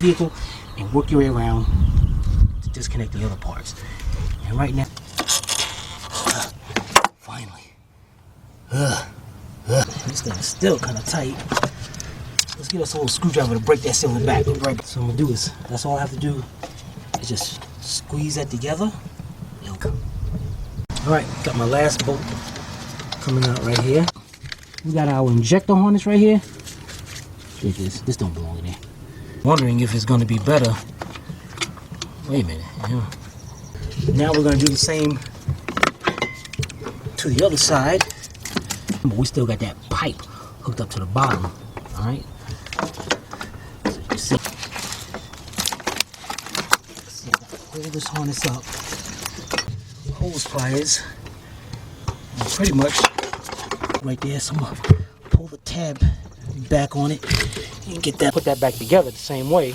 vehicle and work your way around to disconnect the other parts. And right now, finally, this thing is still kind of tight. Let's get us a little screwdriver to break that cylinder back. Right. So I'm gonna do is, that's all I have to do is just squeeze that together. All right, got my last bolt coming out right here. We got our injector harness right here. Look at this. This don't belong in there. Wondering if it's going to be better. Wait a minute. Yeah. Now we're going to do the same to the other side. But we still got that pipe hooked up to the bottom. All right. So you see. See, I got to hold this harness up. Hose pliers. And pretty much right there. So I'm gonna pull the tab back on it and get that, put that back together the same way.